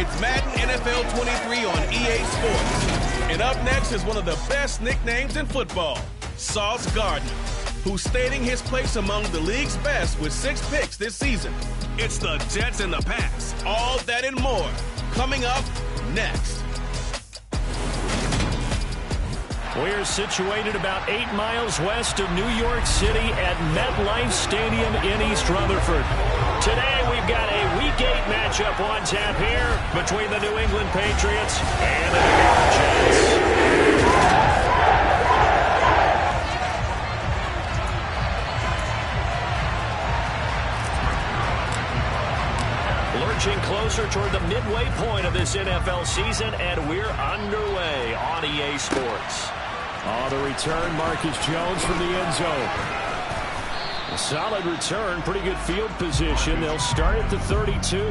It's Madden NFL 23 on EA Sports. And up next is one of the best nicknames in football, Sauce Gardner, who's stating his place among the league's best with 6 picks this season. It's the Jets and the Pats. All that and more coming up next. We're situated about 8 miles west of New York City at MetLife Stadium in East Rutherford. Today we've got a Week 8 matchup on tap here between the New England Patriots and the New York Jets. Lurching closer toward the midway point of this NFL season, and we're underway on EA Sports. On the return, Marcus Jones from the end zone. A solid return, pretty good field position. They'll start at the 32.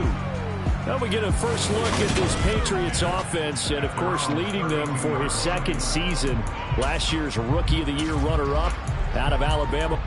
Now we get a first look at this Patriots offense, and of course leading them for his 2nd season. Last year's Rookie of the Year runner-up out of Alabama.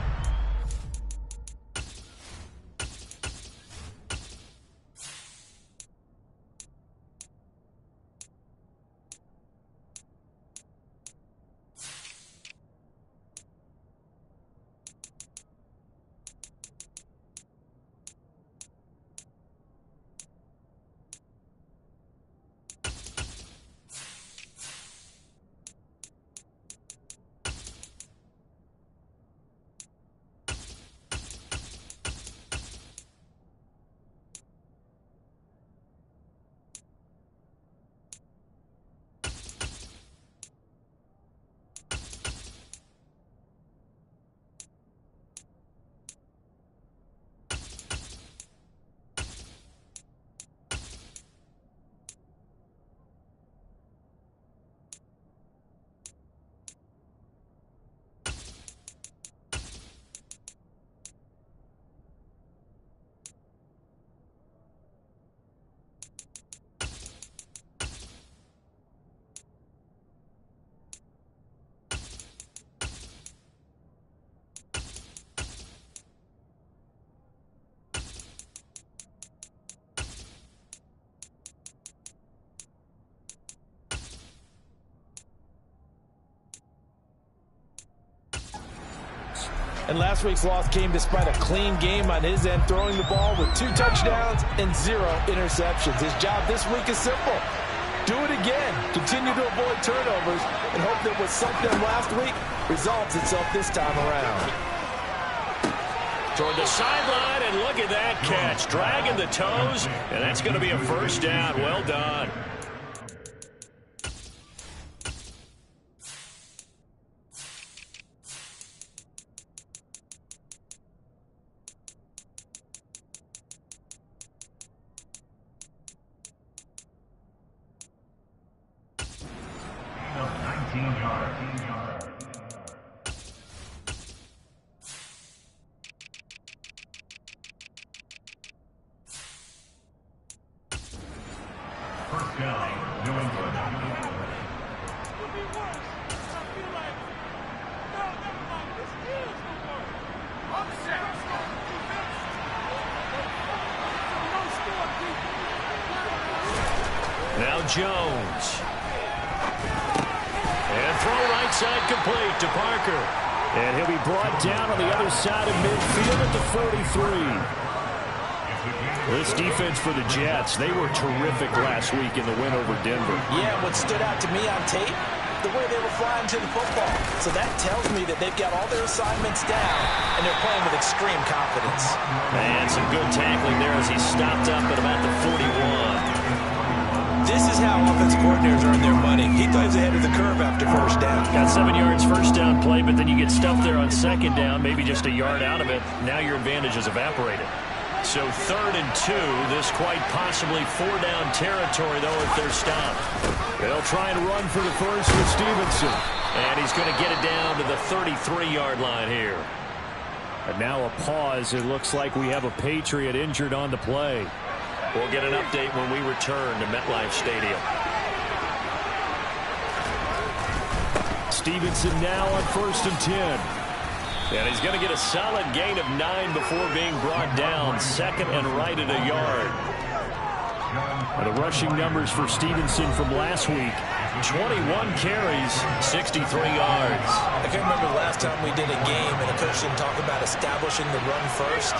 And last week's loss came despite a clean game on his end, throwing the ball with 2 touchdowns and 0 interceptions. His job this week is simple. Do it again. Continue to avoid turnovers and hope that what sunk them last week resolves itself this time around. Toward the sideline, and look at that catch. Dragging the toes, and that's going to be a first down. Well done. Now Jones. And throw right side complete to Parker. And he'll be brought down on the other side of midfield at the 43. This defense for the Jets, they were terrific last week in the win over Denver. Yeah, what stood out to me on tape, the way they were flying to the football. So that tells me that they've got all their assignments down, and they're playing with extreme confidence. And some good tackling there as he stopped up at about the 41. This is how offensive coordinators earn their money. He throws ahead of the curve after first down. Got 7 yards first down play, but then you get stuffed there on second down, maybe just a yard out of it. Now your advantage is evaporated. So 3rd and 2, this quite possibly 4-down territory, though, if they're stopped. They'll try and run for the first with Stevenson. And he's going to get it down to the 33-yard line here. And now a pause. It looks like we have a Patriot injured on the play. We'll get an update when we return to MetLife Stadium. Stevenson now on 1st and 10. And he's going to get a solid gain of 9 before being brought down. 2nd and right at a yard. And the rushing numbers for Stevenson from last week, 21 carries, 63 yards. I can't remember the last time we did a game and a coach didn't talk about establishing the run first,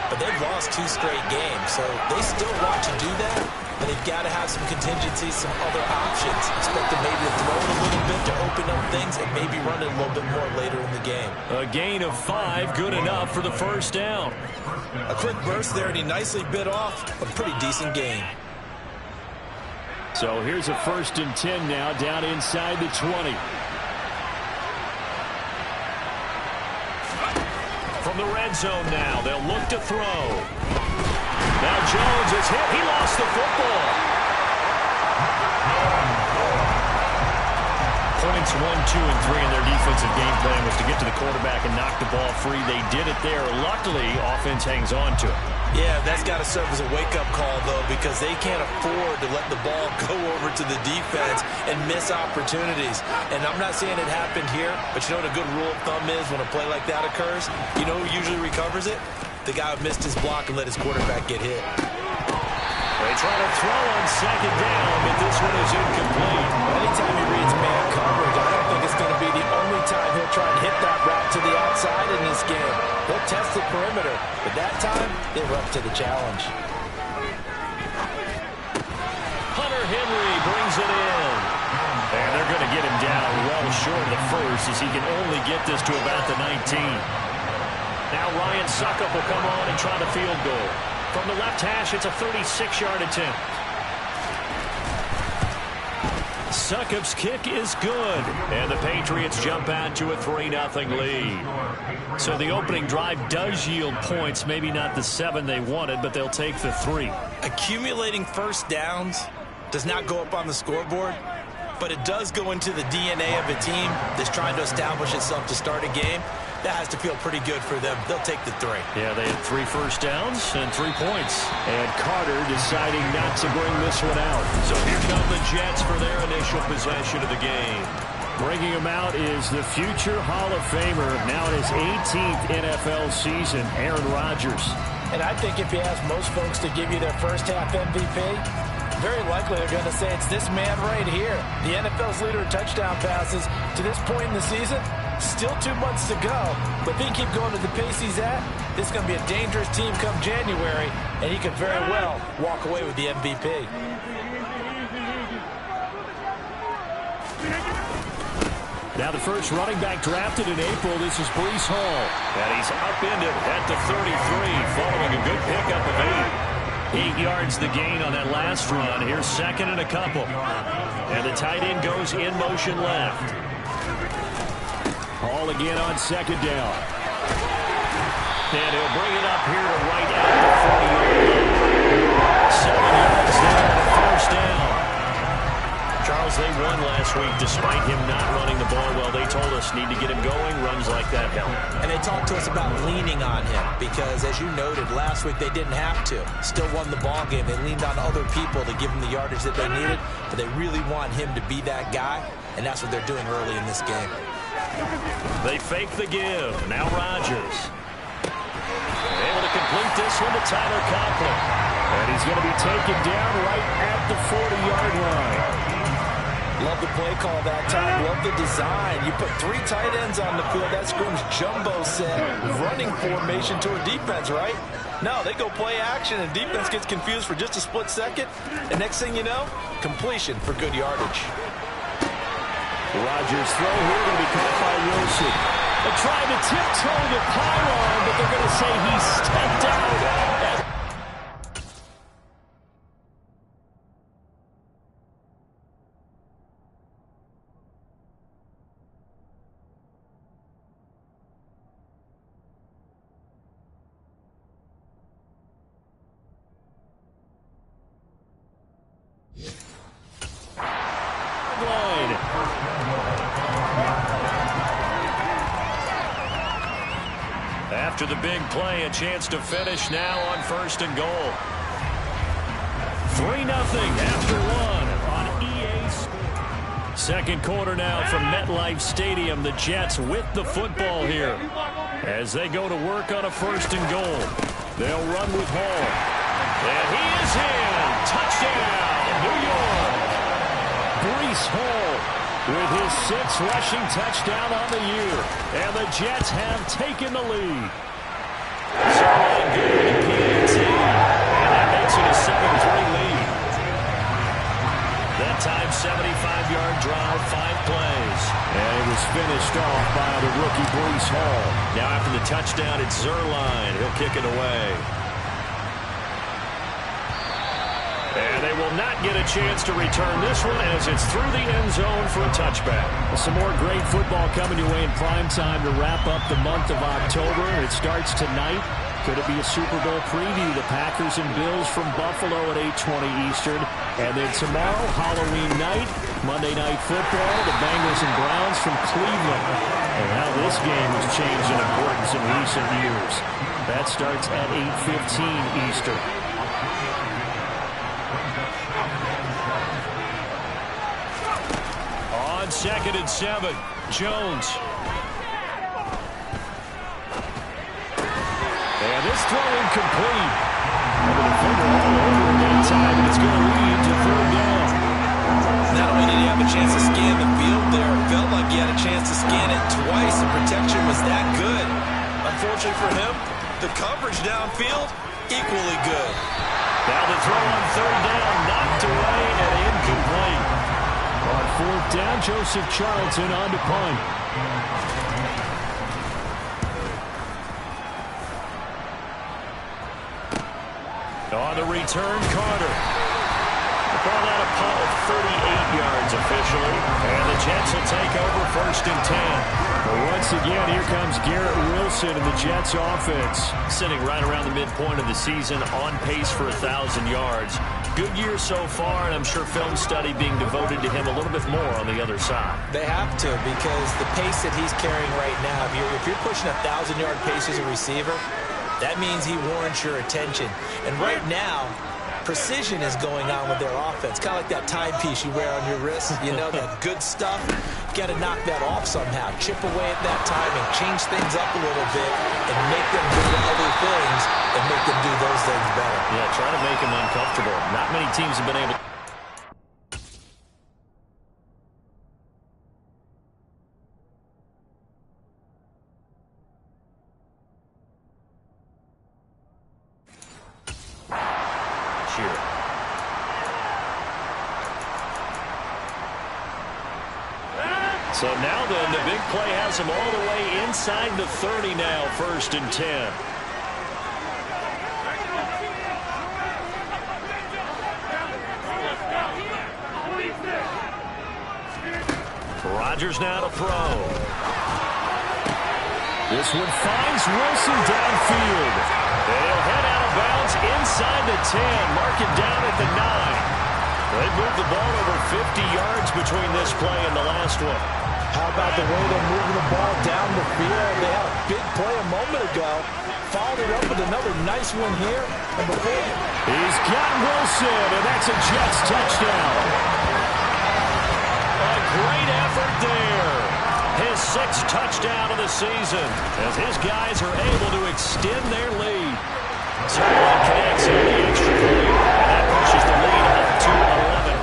but they've lost 2 straight games, so they still want to do that, but they've got to have some contingencies, some other options. Expect them maybe to throw it a little bit to open up things and maybe run it a little bit more later in the game. A gain of 5, good enough for the first down. A quick burst there, and he nicely bit off a pretty decent gain. So here's a 1st and 10 now, down inside the 20. From the red zone now, they'll look to throw. Now Jones is hit. He lost the football. Points 1, 2, and 3 in their defensive game plan was to get to the quarterback and knock the ball free. They did it there. Luckily, offense hangs on to it. Yeah, that's got to serve as a wake-up call, though, because they can't afford to let the ball go over to the defense and miss opportunities. And I'm not saying it happened here, but you know what a good rule of thumb is when a play like that occurs? You know who usually recovers it? The guy who missed his block and let his quarterback get hit. They try to throw on 2nd down, but this one is incomplete. Anytime he reads man coverage, I don't think it's going to be the only time he'll try and hit that route to the outside in this game. He'll test the perimeter, but that time, they were up to the challenge. Hunter Henry brings it in. And they're going to get him down well short of the first as he can only get this to about the 19. Now Ryan Suckup will come on and try the field goal. From the left hash, it's a 36-yard attempt. Suckup's kick is good. And the Patriots jump out to a 3-0 lead. So the opening drive does yield points. Maybe not the 7 they wanted, but they'll take the 3. Accumulating first downs does not go up on the scoreboard, but it does go into the DNA of a team that's trying to establish itself to start a game. That has to feel pretty good for them. They'll take the 3. Yeah, they had 3 first downs and 3 points. And Carter deciding not to bring this one out. So here come the Jets for their initial possession of the game. Bringing him out is the future Hall of Famer, now in his 18th NFL season, Aaron Rodgers. And I think if you ask most folks to give you their first half MVP, very likely they're going to say it's this man right here. The NFL's leader in touchdown passes to this point in the season. Still 2 months to go, but if he can keep going at the pace he's at, this is going to be a dangerous team come January, and he could very well walk away with the MVP. Now the first running back drafted in April, this is Breece Hall. And he's upended at the 33, following a good pickup of 8. 8 yards the gain on that last run. Here's 2nd and a couple. And the tight end goes in motion left. Hall again on 2nd down. And he'll bring it up here to right at the 40-yard line. 7 yards there on the first down. Charles, they won last week despite him not running the ball well. They told us need to get him going. Runs like that help. And they talked to us about leaning on him because, as you noted, last week they didn't have to. Still won the ball game. They leaned on other people to give them the yardage that they needed, but they really want him to be that guy, and that's what they're doing early in this game. They fake the give. Now Rodgers. Able to complete this one to Tyler Conklin. And he's going to be taken down right at the 40-yard line. Love the play call that time. Love the design. You put 3 tight ends on the field. That screams jumbo set running formation to a defense, right? No, they go play action, and defense gets confused for just a split second. And next thing you know, completion for good yardage. Rodgers' throw here going to be caught by Wilson. They're trying to tiptoe the pylon, but they're going to say he stepped out. After the big play, a chance to finish now on 1st and goal. 3-0 after 1 on EA Sports. Second quarter now from MetLife Stadium. The Jets with the football here as they go to work on a 1st and goal. They'll run with Hall. And he is in. Touchdown, New York. Breece Hall with his 6th rushing touchdown on the year. And the Jets have taken the lead. Zerline good at PAT. And that makes it a 7-3 lead. That time, 75-yard drive, 5 plays. And it was finished off by the rookie Breece Hall. Now after the touchdown, it's Zerline. He'll kick it away. And they will not get a chance to return this one as it's through the end zone for a touchback. Some more great football coming your way in prime time to wrap up the month of October. It starts tonight. Could it be a Super Bowl preview? The Packers and Bills from Buffalo at 8:20 Eastern. And then tomorrow, Halloween night, Monday Night Football, the Bengals and Browns from Cleveland. And how this game has changed in importance in recent years. That starts at 8:15 Eastern. On 2nd and 7, Jones. And this throw incomplete. And the defender all over him that time, and it's going to lead to 3rd down. Not only did he have a chance to scan the field there, it felt like he had a chance to scan it twice. The protection was that good. Unfortunately for him, the coverage downfield, equally good. Now the throw on 3rd down, knocked away and incomplete. On 4th down, Joseph Charlton on to punt. On the return, Carter. The ball out of punt of 38 yards officially. And the Jets will take over 1st and 10. But once again, here comes Garrett Wilson in the Jets offense. Sitting right around the midpoint of the season, on pace for 1,000 yards. Good year so far, and I'm sure film study being devoted to him a little bit more on the other side. They have to, because the pace that he's carrying right now, if you're pushing 1,000-yard pace as a receiver, that means he warrants your attention. And right now, precision is going on with their offense. Kind of like that timepiece you wear on your wrist. You know, that good stuff. Got to knock that off somehow. Chip away at that timing. Change things up a little bit and make them do other things and make them do those things better. Yeah, try to make him uncomfortable. Not many teams have been able to. So now then, the big play has him all the way inside the 30 now, 1st and 10. Rodgers now to throw. This one finds Wilson downfield. And he'll head out of bounds inside the 10. Mark it down at the 9. They moved the ball over 50 yards between this play and the last one. How about the way they're moving the ball down the field? They had a big play a moment ago. Followed it up with another nice one here. And before he's got Wilson, and that's a Jets touchdown. A great effort there. His 6th touchdown of the season as his guys are able to extend their lead. Zerline connects on the extra point, and that pushes the lead up to 11.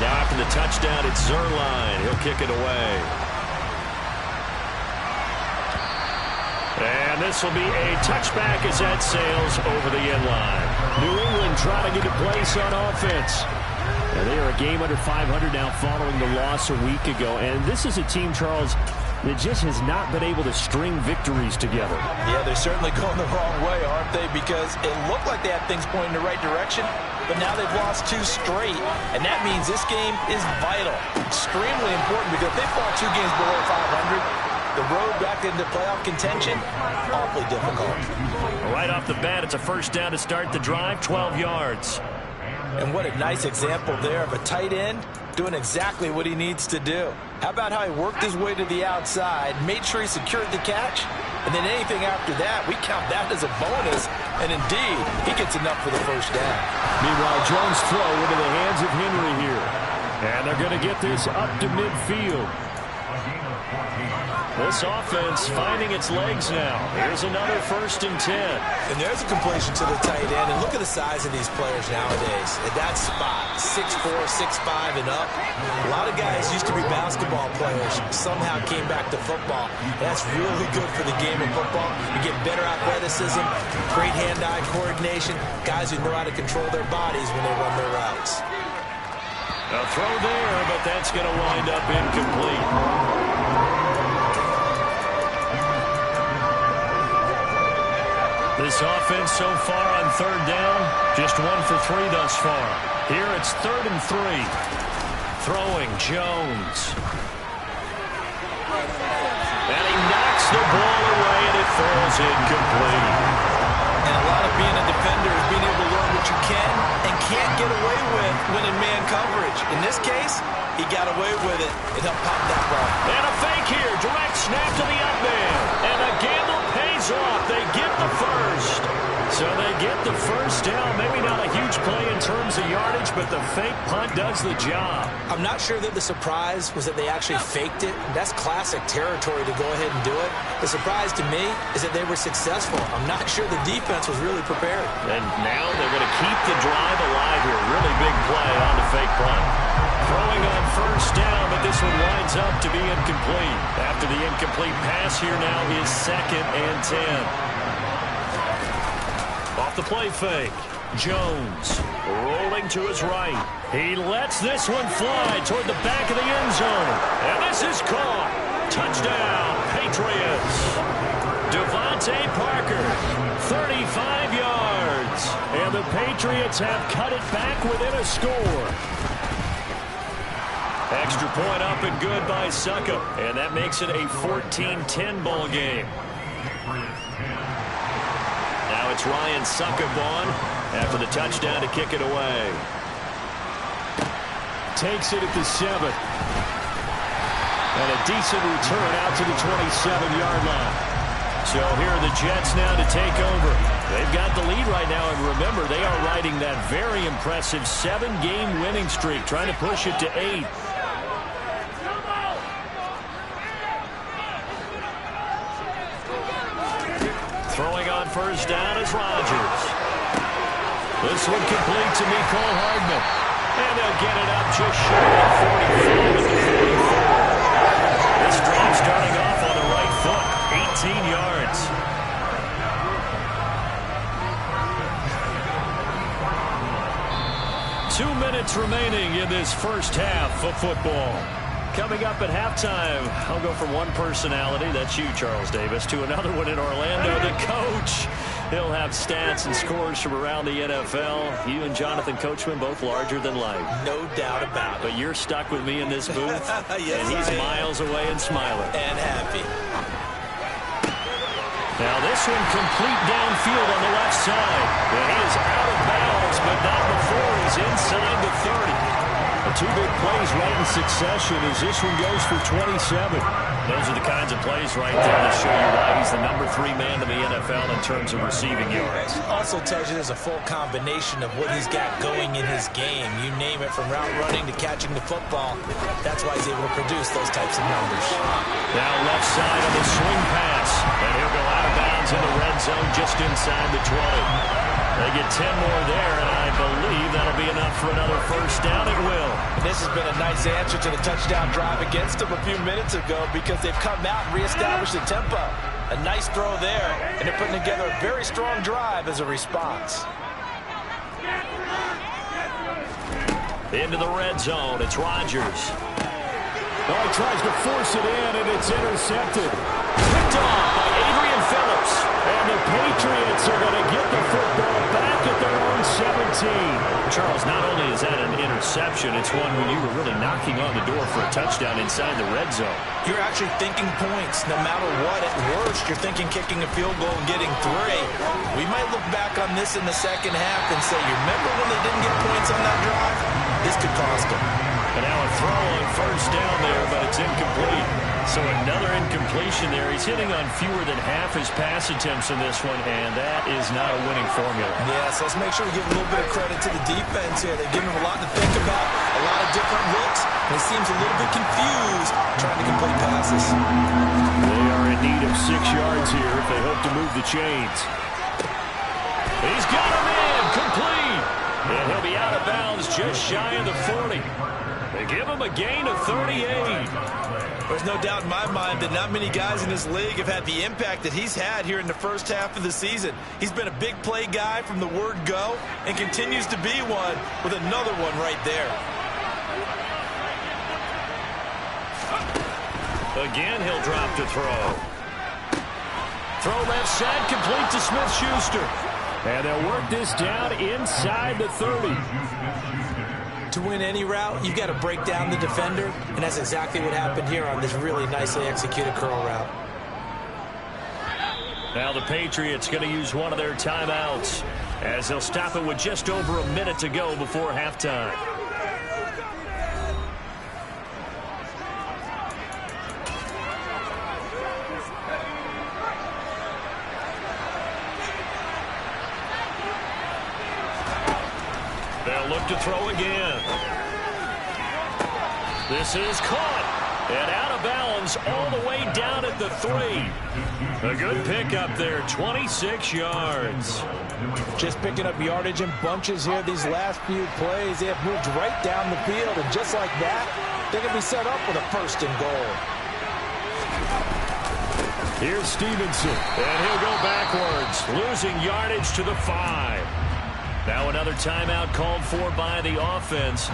Now after the touchdown, it's Zerline. He'll kick it away. And this will be a touchback as that sails over the end line. New England trying to get a place on offense. And they are a game under 500 now following the loss a week ago. And this is a team, Charles, that just has not been able to string victories together. Yeah, they're certainly going the wrong way, aren't they? Because it looked like they had things pointing in the right direction, but now they've lost 2 straight. And that means this game is vital, extremely important, because if they fall 2 games below 500, the road back into playoff contention, awfully difficult. Right off the bat, it's a 1st down to start the drive, 12 yards. And what a nice example there of a tight end doing exactly what he needs to do. How about how he worked his way to the outside, made sure he secured the catch, and then anything after that, we count that as a bonus, and indeed, he gets enough for the 1st down. Meanwhile, Jones' throw into the hands of Henry here. And they're going to get this up to midfield. This offense finding its legs now. Here's another 1st and 10. And there's a completion to the tight end. And look at the size of these players nowadays. At that spot, 6'4", 6'5", and up. A lot of guys used to be basketball players. Somehow came back to football. That's really good for the game of football. You get better athleticism, great hand-eye coordination, guys who know how to control their bodies when they run their routes. A throw there, but that's going to wind up incomplete. This offense so far on 3rd down, just 1 for 3 thus far. Here it's 3rd and 3. Throwing Jones. And he knocks the ball away, and it falls incomplete. And a lot of being a defender is being able to learn what you can and can't get away with when in man coverage. In this case, he got away with it and helped pop that ball. And a fake here. Direct snap to the up man. And the gamble pays off. They get the first. So they get the first down. Maybe not a huge play in terms of yardage, but the fake punt does the job. I'm not sure that the surprise was that they actually faked it. That's classic territory to go ahead and do it. The surprise to me is that they were successful. I'm not sure the defense was really prepared. And now they're going to keep the drive alive here. Really big play on the fake punt. Throwing on 1st down, but this one winds up to be incomplete. After the incomplete pass, here now is 2nd and 10. Off the play fake. Jones rolling to his right. He lets this one fly toward the back of the end zone. And this is caught. Touchdown, Patriots. Devontae Parker, 35 yards. And the Patriots have cut it back within a score. Extra point up and good by Fkk. And that makes it a 14-10 ball game. Now it's Ryan Fkk on after the touchdown to kick it away. Takes it at the 7. And a decent return out to the 27-yard line. So here are the Jets now to take over. They've got the lead right now, and remember, they are riding that very impressive 7-game winning streak, trying to push it to 8. Throwing on 1st down is Rodgers. This one complete to Mecole Hardman. And they'll get it up just short of 45 at the 44. This drive starting off on the right foot. 18 yards. Two minutes remaining in this first half of football. Coming up at halftime, I'll go from one personality, that's you, Charles Davis, to another one in Orlando, the coach. He'll have stats and scores from around the NFL. You and Jonathan Coachman, both larger than life. No doubt about it. But you're stuck with me in this booth, yes, and he's miles away and smiling. And happy. Now this one complete downfield on the left side. And he is out of bounds, but not before he's inside the 30. Two big plays right in succession as this one goes for 27. Those are the kinds of plays right there that show you why he's the number 3 man in the NFL in terms of receiving yards. Also tells you there's a full combination of what he's got going in his game. You name it, from route running to catching the football. That's why he's able to produce those types of numbers. Now left side of the swing pass. And he'll go out of bounds in the red zone just inside the 20. They get 10 more there, and I believe that'll be enough for another first down. It will. And this has been a nice answer to the touchdown drive against them a few minutes ago because they've come out and reestablished the tempo. A nice throw there, and they're putting together a very strong drive as a response. Into the red zone, it's Rodgers. Oh, he tries to force it in, and it's intercepted. Picked off by Adrian Phillips. And the Patriots are going to get the football back at their own 17. Charles, not only is that an interception, it's one when you were really knocking on the door for a touchdown inside the red zone. You're actually thinking points. No matter what, at worst, you're thinking kicking a field goal and getting 3. We might look back on this in the second half and say, you remember when they didn't get points on that drive? This could cost them. And now a throw on first down there, but it's incomplete. So another incompletion there. He's hitting on fewer than half his pass attempts in this one, and that is not a winning formula. Yeah, so let's make sure we give a little bit of credit to the defense here. They're giving them a lot to think about, a lot of different looks. He seems a little bit confused trying to complete passes. They are in need of 6 yards here if they hope to move the chains. He's got him in, complete. And he'll be out of bounds just shy of the 40. They give him a gain of 38. There's no doubt in my mind that not many guys in this league have had the impact that he's had here in the first half of the season. He's been a big play guy from the word go and continues to be one with another one right there. Again, he'll drop to throw. Throw left side, complete to Smith-Schuster. And they'll work this down inside the 30. To win any route, you've got to break down the defender, and that's exactly what happened here on this really nicely executed curl route. Now the Patriots going to use one of their timeouts as they'll stop it with just over a minute to go before halftime. They'll look to throw again. This is caught and out of bounds all the way down at the 3. A good pickup there, 26 yards. Just picking up yardage in bunches here these last few plays. They have moved right down the field, and just like that, they can be set up with a 1st and goal. Here's Stevenson. And he'll go backwards, losing yardage to the 5. Now another timeout called for by the offense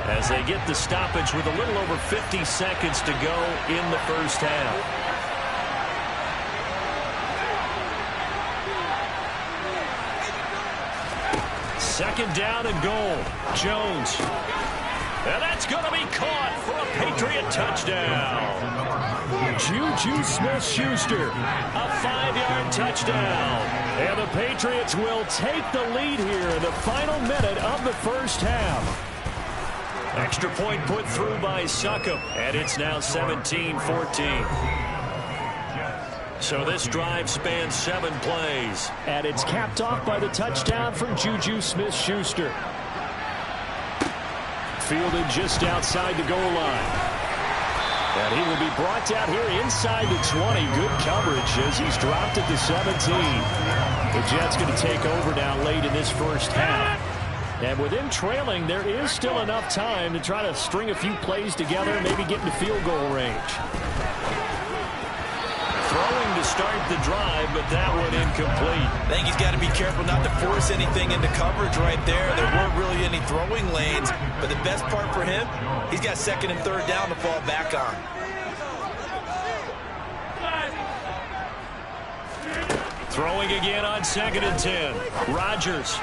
as they get the stoppage with a little over 50 seconds to go in the first half. Second down and goal. Jones. And that's going to be caught for a Patriot touchdown. Juju Smith-Schuster. A 5-yard touchdown. And the Patriots will take the lead here in the final minute of the first half. Extra point put through by Fkk, and it's now 17-14. So this drive spans 7 plays. And it's capped off by the touchdown from Juju Smith-Schuster. Fielded just outside the goal line. And he will be brought down here inside the 20. Good coverage as he's dropped at the 17. The Jets going to take over now late in this first half. And with them trailing, there is still enough time to try to string a few plays together, maybe get into field goal range. Throwing to start the drive, but that one incomplete. I think he's got to be careful not to force anything into coverage right there. There weren't really any throwing lanes, but the best part for him, he's got 2nd and 3rd down to fall back on. Throwing again on 2nd and 10. Rodgers.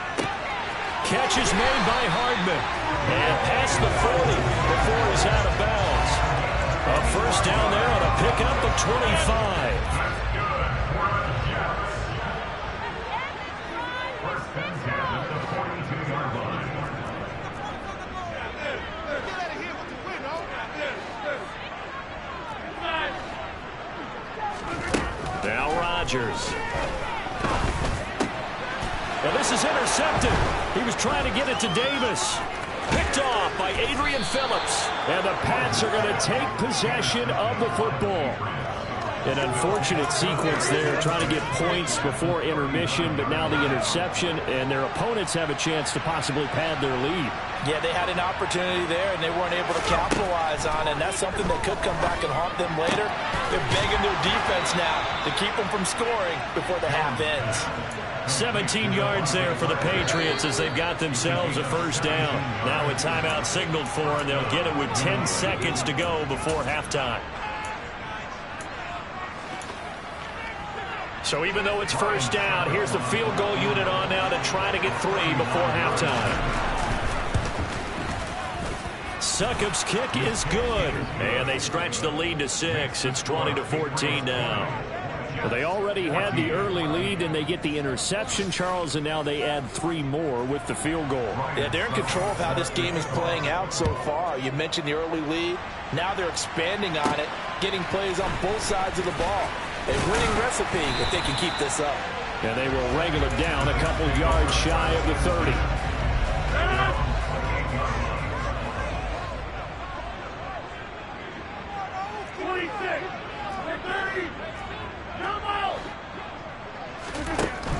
Catch is made by Hardman. And past the 40 before he's out of bounds. A first down there on a pickup of 25. Now Rodgers. And this is intercepted. He was trying to get it to Davis. Picked off by Adrian Phillips. And the Pats are going to take possession of the football. An unfortunate sequence there, trying to get points before intermission, but now the interception, and their opponents have a chance to possibly pad their lead. Yeah, they had an opportunity there, and they weren't able to capitalize on it, and that's something that could come back and haunt them later. They're begging their defense now to keep them from scoring before the half ends. 17 yards there for the Patriots as they've got themselves a first down. Now a timeout signaled for, and they'll get it with 10 seconds to go before halftime. So even though it's first down, here's the field goal unit on now to try to get 3 before halftime. Fkk's kick is good. And they stretch the lead to 6. It's 20-14 now. Well, they already had the early lead, and they get the interception, Charles, and now they add 3 more with the field goal. Yeah, they're in control of how this game is playing out so far. You mentioned the early lead. Now they're expanding on it, getting plays on both sides of the ball. A winning recipe if they can keep this up. And they will wrangle it down a couple yards shy of the 30.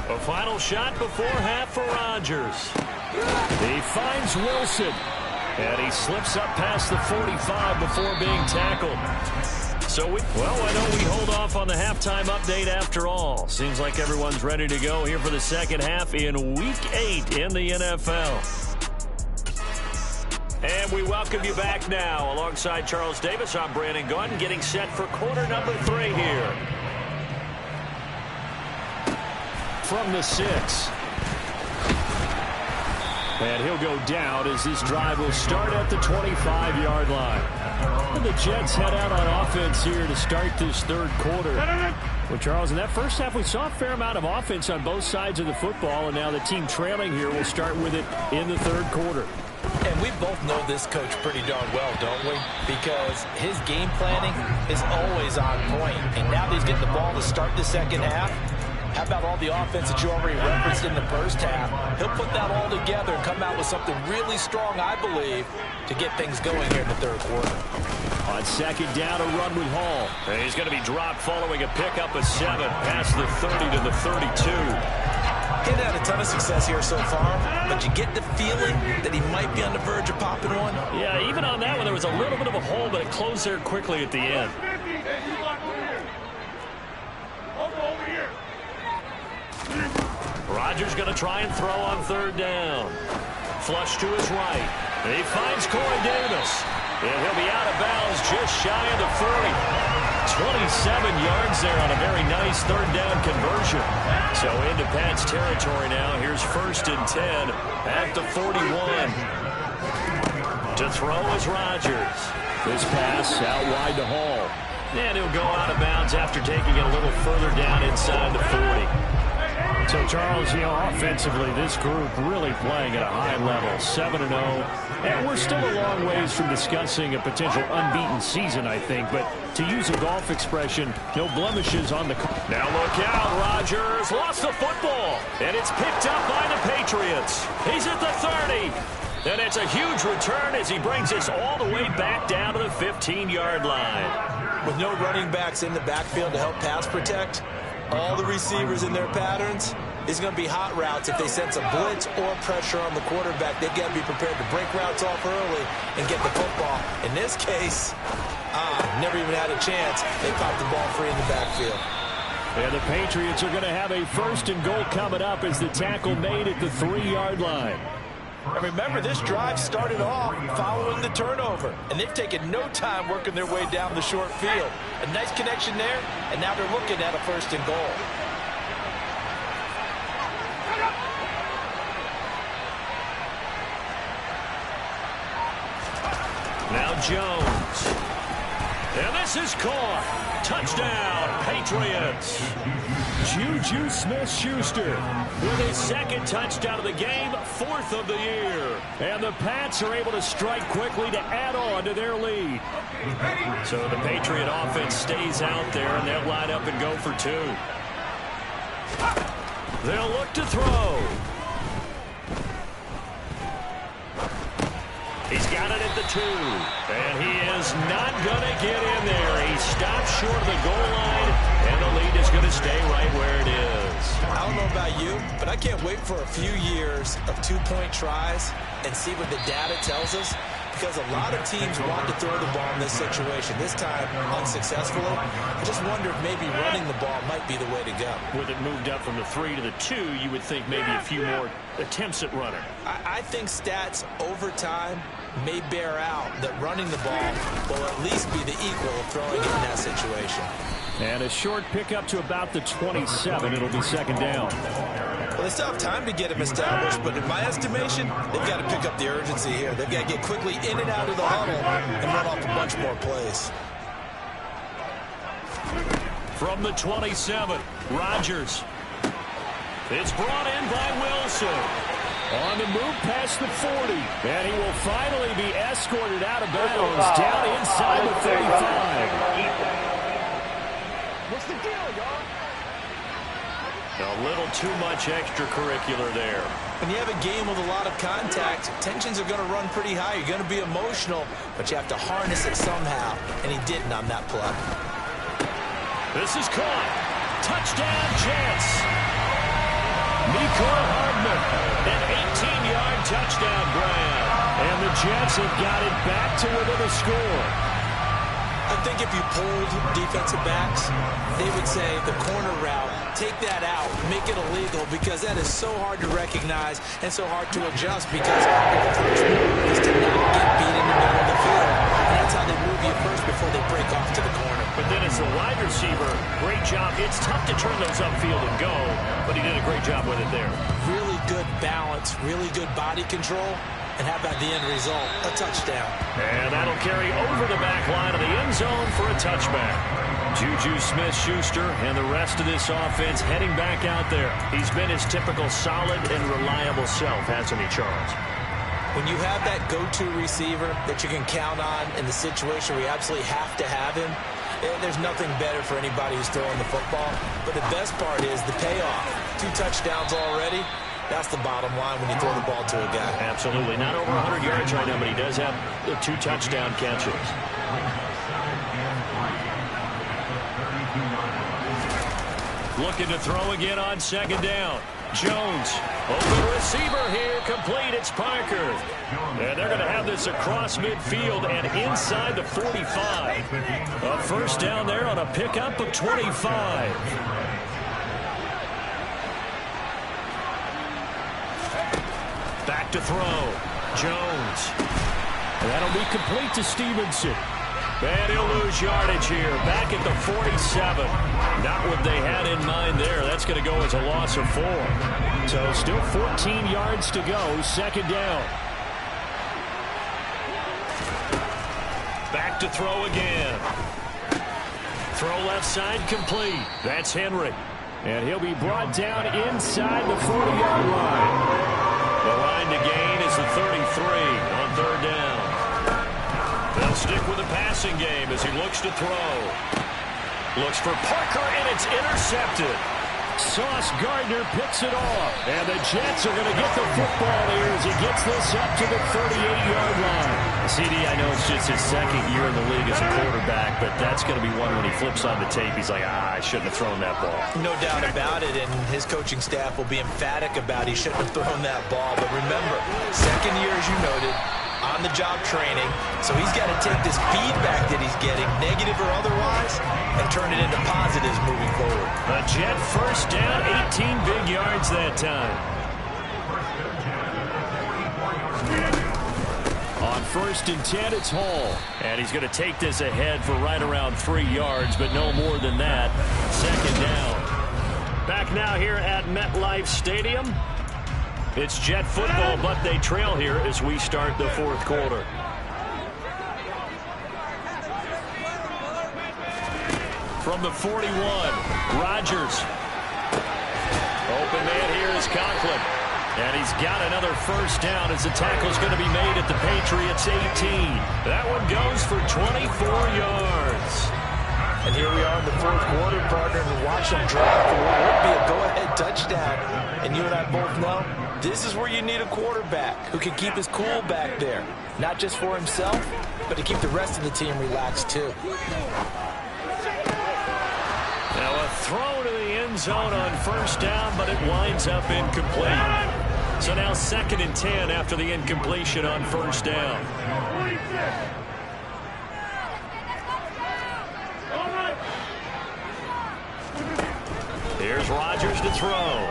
A final shot before half for Rodgers. He finds Wilson. And he slips up past the 45 before being tackled. So, I know we hold off on the halftime update after all. Seems like everyone's ready to go here for the second half in Week 8 in the NFL. And we welcome you back now. Alongside Charles Davis, I'm Brandon Gunn, getting set for quarter number 3 here. From the 6. And he'll go down as this drive will start at the 25-yard line. And the Jets head out on offense here to start this third quarter. Well, Charles, in that first half, we saw a fair amount of offense on both sides of the football, and now the team trailing here will start with it in the third quarter. And we both know this coach pretty darn well, don't we? Because his game planning is always on point. And now that he's getting the ball to start the second half, how about all the offense that you already referenced in the first half? He'll put that all together and come out with something really strong, I believe, to get things going here in the third quarter. On second down, a run with Hall. And he's going to be dropped following a pickup of 7 past the 30 to the 32. He hasn't had a ton of success here so far, but you get the feeling that he might be on the verge of popping one. Yeah, even on that one, there was a little bit of a hole, but it closed there quickly at the end. Rodgers going to try and throw on third down. Flush to his right. And he finds Corey Davis. And he'll be out of bounds just shy of the 40. 27 yards there on a very nice third down conversion. So into Pat's territory now. Here's 1st and 10 at the 41. To throw is Rodgers. This pass out wide to Hall. And he'll go out of bounds after taking it a little further down inside the 40. So, Charles, offensively, this group really playing at a high level, 7-0. And we're still a long ways from discussing a potential unbeaten season, I think. But to use a golf expression, no blemishes on the... Now look out, Rodgers lost the football. And it's picked up by the Patriots. He's at the 30. And it's a huge return as he brings us all the way back down to the 15-yard line. With no running backs in the backfield to help pass protect, all the receivers in their patterns, it's going to be hot routes. If they sense a blitz or pressure on the quarterback, they've got to be prepared to break routes off early and get the football. In this case, never even had a chance. They popped the ball free in the backfield. And the Patriots are going to have a 1st and goal coming up as the tackle made at the 3-yard line. And remember, this drive started off following the turnover, and they've taken no time working their way down the short field. A nice connection there, and now they're looking at a 1st and goal. Now Jones. And this is caught. Touchdown, Patriots. Juju Smith-Schuster with his 2nd touchdown of the game, 4th of the year. And the Pats are able to strike quickly to add on to their lead. So the Patriot offense stays out there, and they'll line up and go for 2. They'll look to throw. He's got it at the 2. And he is not going to get in there. He stops short of the goal line, and the lead is going to stay right where it is. I don't know about you, but I can't wait for a few years of 2-point tries and see what the data tells us. Because a lot of teams want to throw the ball in this situation. This time, unsuccessfully. I just wonder if maybe running the ball might be the way to go. With it moved up from the 3 to the 2, you would think maybe a few more attempts at running. I think stats over time may bear out that running the ball will at least be the equal of throwing it in that situation. And a short pickup to about the 27. It'll be 2nd down. Well, they still have time to get him established, but in my estimation, they've got to pick up the urgency here. They've got to get quickly in and out of the huddle and run off a bunch more plays. From the 27, Rodgers. It's brought in by Wilson. On the move past the 40. And he will finally be escorted out of bounds down inside the 35. What's the deal, y'all? A little too much extracurricular there. When you have a game with a lot of contact, tensions are going to run pretty high. You're going to be emotional, but you have to harness it somehow, and he didn't on that play. This is caught. Touchdown, Jets. Mecole Hardman, an 18-yard touchdown grab. And the Jets have got it back to within a score. I think if you polled defensive backs, they would say the corner route, take that out, make it illegal, because that is so hard to recognize and so hard to adjust, because the first move is to not get beat in the middle of the field. And that's how they move you first before they break off to the corner. But then as a wide receiver, great job. It's tough to turn those upfield and go, but he did a great job with it there. Really good balance, really good body control. And how about the end result? A touchdown. And that'll carry over the back line of the end zone for a touchback. Juju Smith-Schuster and the rest of this offense heading back out there. He's been his typical solid and reliable self, hasn't he, Charles? When you have that go-to receiver that you can count on in the situation where you absolutely have to have him, there's nothing better for anybody who's throwing the football. But the best part is the payoff. 2 touchdowns already. That's the bottom line when you throw the ball to a guy. Absolutely. Not over 100 yards right now, but he does have 2 touchdown catches. Looking to throw again on second down. Jones, open receiver here, complete. It's Parker. And they're going to have this across midfield and inside the 45. A first down there on a pickup of 25. Back to throw. Jones. And that'll be complete to Stevenson. And he'll lose yardage here. Back at the 47. Not what they had in mind there. That's going to go as a loss of 4. So still 14 yards to go. Second down. Back to throw again. Throw left side complete. That's Henry. And he'll be brought down inside the 40-yard line. The line to gain is the 33 on third down. They'll stick with the passing game as he looks to throw. Looks for Parker, and it's intercepted. Sauce Gardner picks it off. And the Jets are going to get the football here as he gets this up to the 38-yard line. CD, I know it's just his second year in the league as a quarterback, but that's going to be one when he flips on the tape. He's like, I shouldn't have thrown that ball. No doubt about it, and his coaching staff will be emphatic about he shouldn't have thrown that ball. But remember, second year, as you noted, on-the-job training, so he's got to take this feedback that he's getting, negative or otherwise, and turn it into positives moving forward. A Jet first down, 18 big yards that time. On 1st and 10, it's Hall. And he's going to take this ahead for right around 3 yards, but no more than that. Second down. Back now here at MetLife Stadium. It's Jet football, but they trail here as we start the 4th quarter. From the 41, Rodgers. Open man here is Conklin. And he's got another first down as the tackle's going to be made at the Patriots 18. That one goes for 24 yards. And here we are in the 4th quarter, partner, and watch him drop for what would be a go-ahead touchdown. And you and I both know this is where you need a quarterback who can keep his cool back there. Not just for himself, but to keep the rest of the team relaxed too. Now a throw to the end zone on first down, but it winds up incomplete. So now 2nd and 10 after the incompletion on first down. Here's Rodgers to throw.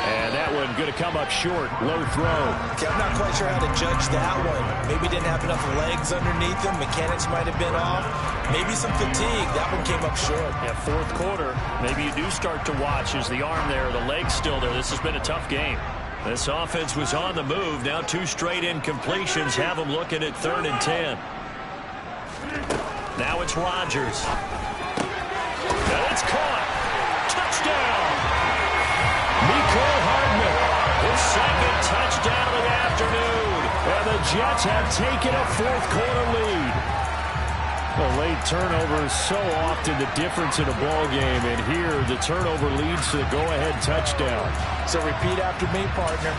And that one going to come up short. Low throw. Okay, I'm not quite sure how to judge that one. Maybe didn't have enough legs underneath him. Mechanics might have been off. Maybe some fatigue. That one came up short. Yeah, 4th quarter. Maybe you do start to watch. Is the arm there, the leg's still there? This has been a tough game. This offense was on the move. Now 2 straight incompletions have them looking at 3rd and 10. Now it's Rodgers. And it's caught. Touchdown. Mecole Hardman, his 2nd touchdown of the afternoon. And the Jets have taken a 4th quarter lead. Well, late turnovers so often the difference in a ball game, and here the turnover leads to the go-ahead touchdown. So repeat after me, partner.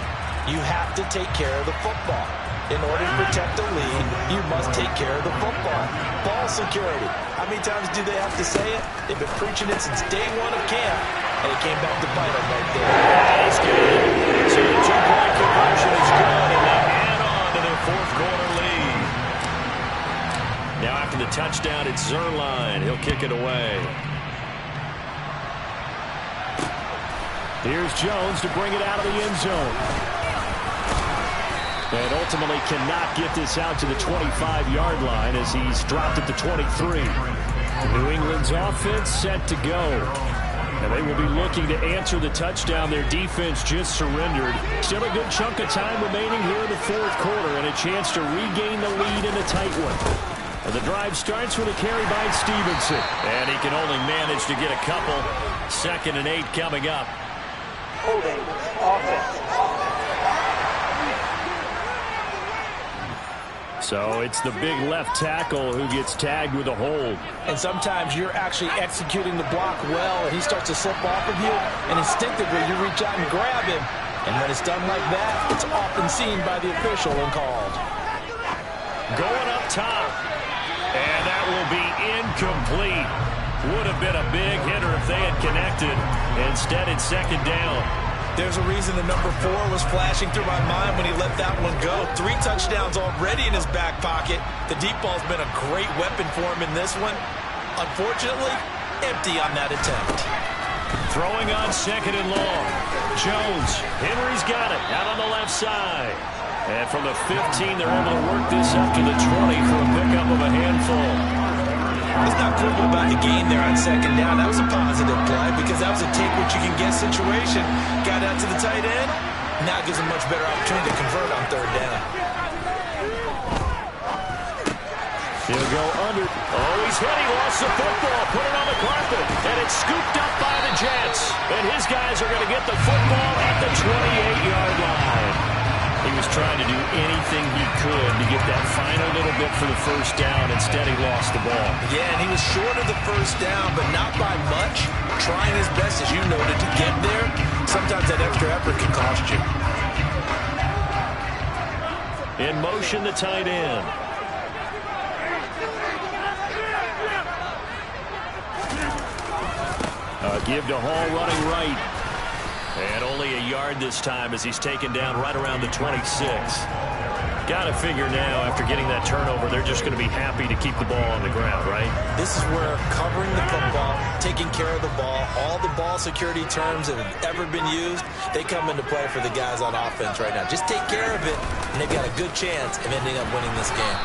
You have to take care of the football. In order to protect the lead, you must take care of the football. Ball security. How many times do they have to say it? They've been preaching it since day one of camp, and it came back to bite them right there. He's good. So the two-point conversion is good, and they add on to their fourth quarter lead. Now after the touchdown, it's Zerline. He'll kick it away. Here's Jones to bring it out of the end zone. And ultimately cannot get this out to the 25-yard line as he's dropped at the 23. New England's offense set to go. And they will be looking to answer the touchdown their defense just surrendered. Still a good chunk of time remaining here in the fourth quarter and a chance to regain the lead in a tight one. And the drive starts with a carry by Stevenson. And he can only manage to get a couple. 2nd and 8 coming up. Holding offense. So it's the big left tackle who gets tagged with a hold. And sometimes you're actually executing the block well, and he starts to slip off of you, and instinctively you reach out and grab him. And when it's done like that, it's often seen by the official and called. Going up top. And that will be incomplete. Would have been a big hitter if they had connected. Instead, it's 2nd down. There's a reason the number 4 was flashing through my mind when he let that one go. 3 touchdowns already in his back pocket. The deep ball's been a great weapon for him in this one. Unfortunately, empty on that attempt. Throwing on 2nd and long. Jones. Henry's got it out on the left side. And from the 15, they're able to work this up to the 20 for a pickup of a handful. Let's not quibble about the gain there on 2nd down. That was a positive play because that was a take-what-you-can-get situation. Got out to the tight end. Now gives him much better opportunity to convert on 3rd down. He'll go under. Oh, he's hit. He lost the football. Put it on the carpet. And it's scooped up by the Jets. And his guys are going to get the football at the 28-yard line. He was trying to do anything he could to get that final little bit for the 1st down. Instead, he lost the ball. Yeah, and he was short of the 1st down, but not by much. Trying his best, as you noted, to get there. Sometimes that extra effort can cost you. In motion, the tight end. Give to Hall running right. And only a yard this time as he's taken down right around the 26. Got to figure now, after getting that turnover, they're just going to be happy to keep the ball on the ground, right? This is where covering the football, taking care of the ball, all the ball security terms that have ever been used, they come into play for the guys on offense right now. Just take care of it, and they've got a good chance of ending up winning this game.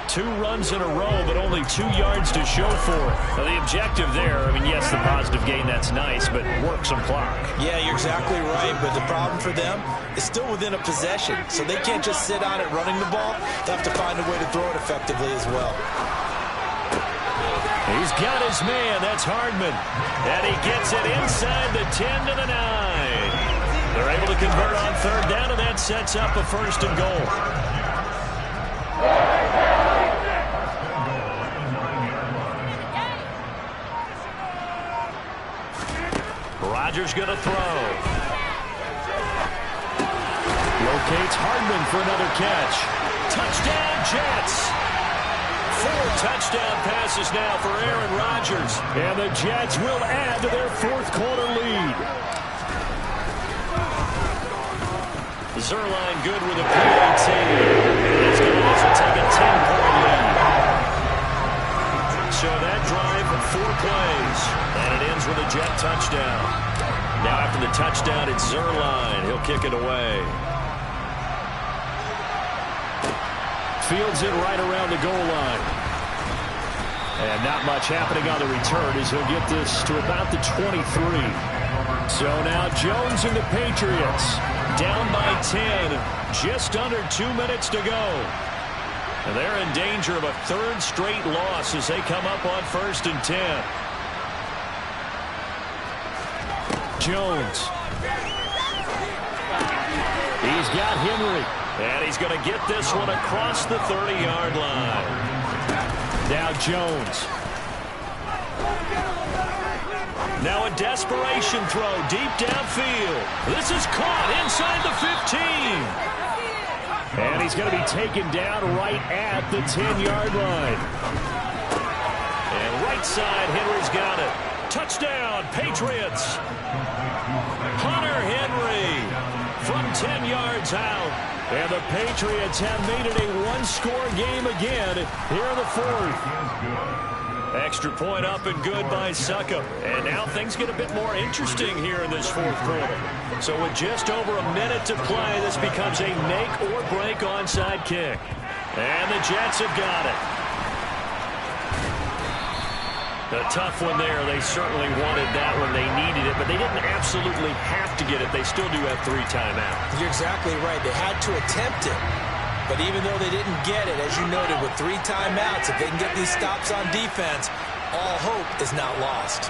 2 runs in a row, but only 2 yards to show for it. Now, the objective there, I mean, yes, the positive gain, that's nice, but work some clock. Yeah, you're exactly right, but the problem for them is still within a possession, so they can't just sit on it running the ball. They have to find a way to throw it effectively as well. He's got his man, that's Hardman, and he gets it inside the 10 to the 9. They're able to convert on 3rd down, and that sets up a 1st and goal. Rodgers going to throw. Locates Hardman for another catch. Touchdown, Jets. 4 touchdown passes now for Aaron Rodgers. And the Jets will add to their 4th quarter lead. Zerline good with a PAT. It's going to also take a 10-point lead. So that drive of 4 plays. And it ends with a Jet touchdown. Now after the touchdown, it's Zerline. He'll kick it away. Fields it right around the goal line. And not much happening on the return as he'll get this to about the 23. So now Jones and the Patriots down by 10. Just under 2 minutes to go. And they're in danger of a 3rd straight loss as they come up on 1st and 10. Jones. He's got Henry. And he's going to get this one across the 30-yard line. Now Jones. Now a desperation throw deep downfield. This is caught inside the 15. And he's going to be taken down right at the 10-yard line. And right side, Henry's got it. Touchdown, Patriots. Hunter Henry from 10 yards out. And the Patriots have made it a one-score game again here in the fourth. Extra point up and good by Fkk. And now things get a bit more interesting here in this fourth quarter. So with just over a minute to play, this becomes a make-or-break onside kick. And the Jets have got it. A tough one there. They certainly wanted that one. They needed it, but they didn't absolutely have to get it. They still do have 3 timeouts. You're exactly right. They had to attempt it. But even though they didn't get it, as you noted, with 3 timeouts, if they can get these stops on defense, all hope is not lost.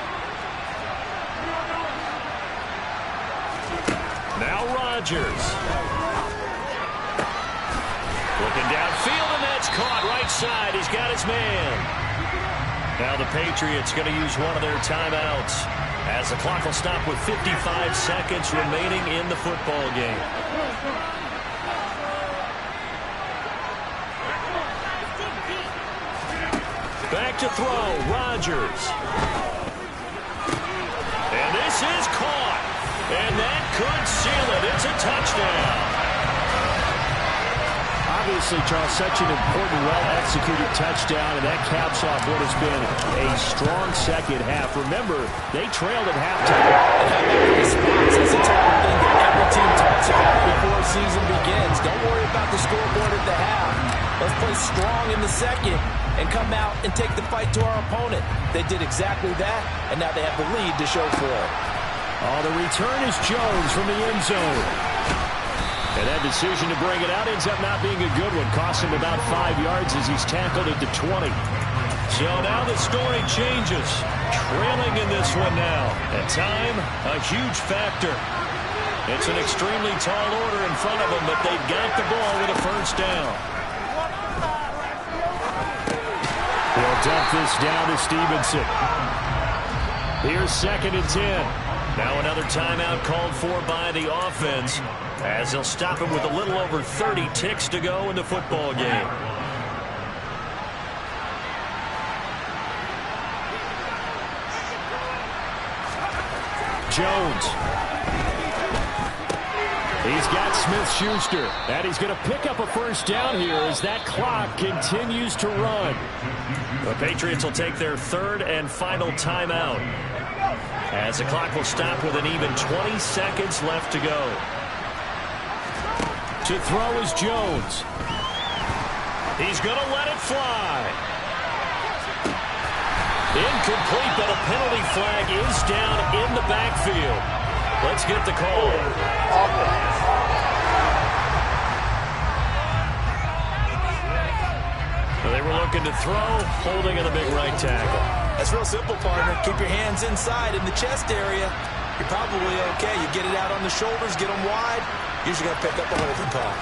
Now Rodgers. Looking downfield, and that's caught right side. He's got his man. Now the Patriots going to use one of their timeouts as the clock will stop with 55 seconds remaining in the football game. Back to throw, Rodgers. And this is caught. And that could seal it. It's a touchdown. Obviously, Charles, such an important, well-executed touchdown, and that caps off what has been a strong second half. Remember, they trailed at halftime. And having a response is a type of thing that every team talks about before the season begins. Don't worry about the scoreboard at the half. Let's play strong in the second and come out and take the fight to our opponent. They did exactly that, and now they have the lead to show for it. Oh, the return is Jones from the end zone. And that decision to bring it out ends up not being a good one. Cost him about 5 yards as he's tackled at the 20. So now the story changes. Trailing in this one now. At time, a huge factor. It's an extremely tall order in front of them, but they've got the ball with a first down. They'll dump this down to Stevenson. Here's 2nd and 10. Now another timeout called for by the offense as they'll stop him with a little over 30 ticks to go in the football game. Jones. He's got Smith-Schuster, and he's going to pick up a first down here as that clock continues to run. The Patriots will take their 3rd and final timeout as the clock will stop with an even 20 seconds left to go. To throw is Jones. He's going to let it fly. Incomplete, but a penalty flag is down in the backfield. Let's get the call. They were looking to throw, holding in the big right tackle. That's real simple, partner. Keep your hands inside in the chest area. You're probably okay. You get it out on the shoulders, get them wide. Usually going to pick up a holding call.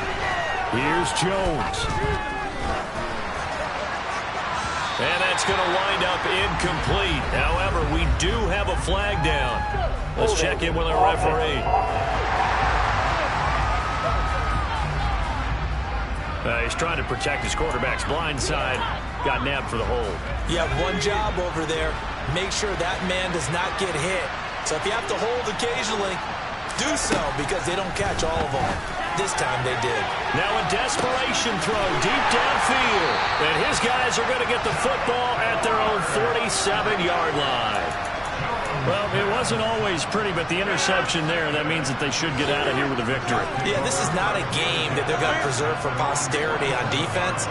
Here's Jones. And that's going to wind up incomplete. However, we do have a flag down. Let's check in with our referee. He's trying to protect his quarterback's blind side. Got nabbed for the hold. You have one job over there. Make sure that man does not get hit. So if you have to hold occasionally, do so because they don't catch all of them. This time they did. Now a desperation throw deep downfield. And his guys are going to get the football at their own 47-yard line. Well, it wasn't always pretty, but the interception there, that means that they should get out of here with a victory. Yeah, this is not a game that they're going to preserve for posterity on defense,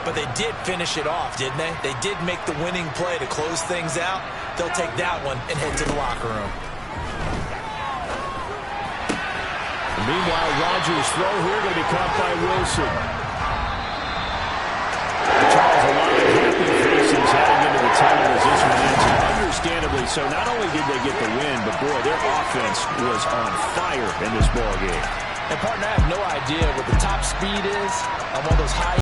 but they did finish it off, didn't they? They did make the winning play to close things out. They'll take that one and head to the locker room. Meanwhile, Rodgers' throw here going to be caught by Wilson. Charles, a lot of happy faces heading into the tunnel as this one ends. Understandably so. Not only did they get the win, but boy, their offense was on fire in this ball game. And partner, I have no idea what the top speed is on one of those high